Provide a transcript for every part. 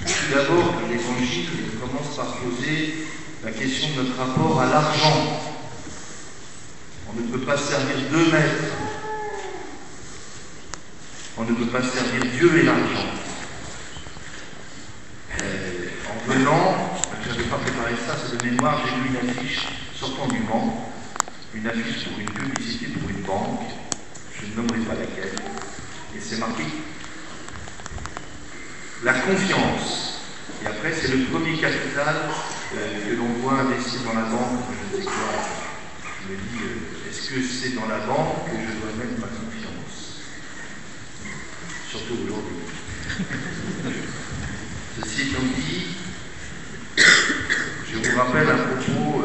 Tout d'abord, l'Évangile commence par poser la question de notre rapport à l'argent. On ne peut pas servir deux maîtres. On ne peut pas servir Dieu et l'argent. En venant, je n'avais pas préparé ça, c'est de mémoire, j'ai lu une affiche sortant du Mans, une affiche pour une publicité pour une banque, je ne nommerai pas laquelle, et c'est marqué la confiance. Et après, c'est le premier capital que l'on voit investir dans la banque. Je ne sais quoi. Je me dis, est-ce que c'est dans la banque que je dois mettre ma confiance? Surtout aujourd'hui. Ceci étant dit, je vous rappelle un propos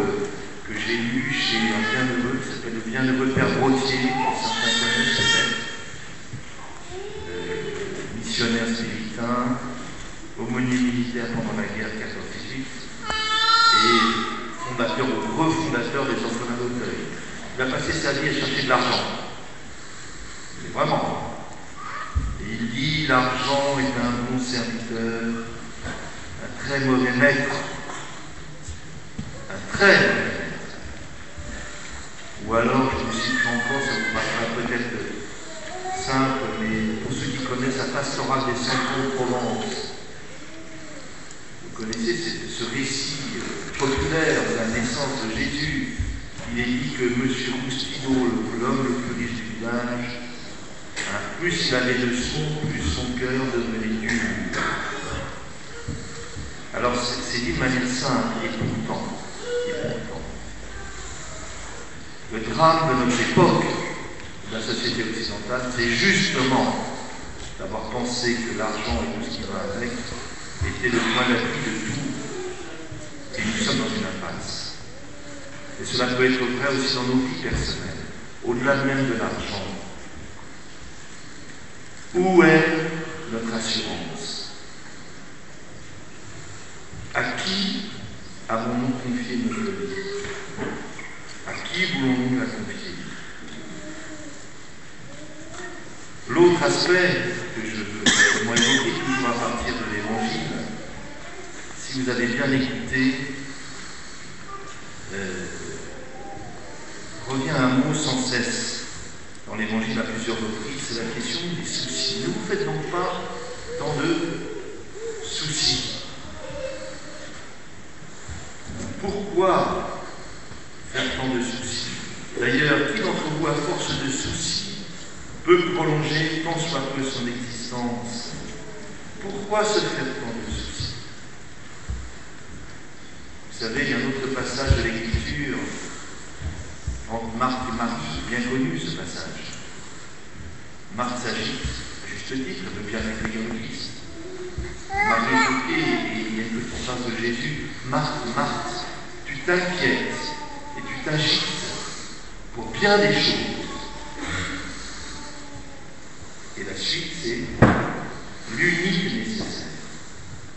que j'ai lu chez un bienheureux qui s'appelle le bienheureux Père Brottier, que certains connaissent peut-être, missionnaire spiritain, aumônier militaire pendant la guerre 14-18 et fondateur ou refondateur des orphelins d'Auteuil. Il a passé sa vie à chercher de l'argent. Mais vraiment. Et il dit l'argent est un bon serviteur, un très mauvais maître. Un très mauvais maître. Ou alors, je vous citerai encore, ça vous paraîtra peut-être simple, mais pour ceux qui connaissent la pastorale des Saints de Provence, vous connaissez ce récit populaire de la naissance de Jésus. Il est dit que M. Roustido, l'homme le plus riche du village, plus il avait de sons, plus son cœur devenait dur. Alors c'est dit de manière simple et pourtant. Le drame de notre époque, de la société occidentale, c'est justement d'avoir pensé que l'argent et tout ce qui va avec était le point d'appui de tout. Et nous sommes dans une impasse. Et cela peut être vrai aussi dans nos vies personnelles, au-delà même de l'argent. Où est notre assurance? À qui avons-nous confié notre vie? À qui voulons-nous la confier? L'autre aspect que je veux vraiment évoquer, toujours à partir de l'Évangile, si vous avez bien écouté, revient un mot sans cesse dans l'Évangile à plusieurs reprises, c'est la question des soucis. Ne vous faites donc pas tant de soucis. Pourquoi faire tant de soucis? D'ailleurs, qui d'entre vous, à force de soucis, peut prolonger tant soit peu son existence? Pourquoi se faire tant de soucis? Vous savez, il y a un autre passage de l'Écriture entre Marthe et Marie, bien connu ce passage. Marthe s'agite, à juste titre, elle veut bien accueillir le Christ. Marie est choquée et il y a une petite phrase de Jésus. Marthe, Marthe, tu t'inquiètes et tu t'agites pour bien des choses. Et la suite, c'est l'unique nécessaire.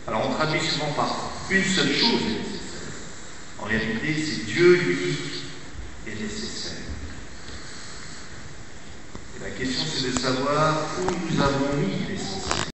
Alors on traduit souvent par une seule chose est nécessaire. En réalité, c'est Dieu l'unique est nécessaire. Et la question, c'est de savoir où nous avons mis l'essentiel.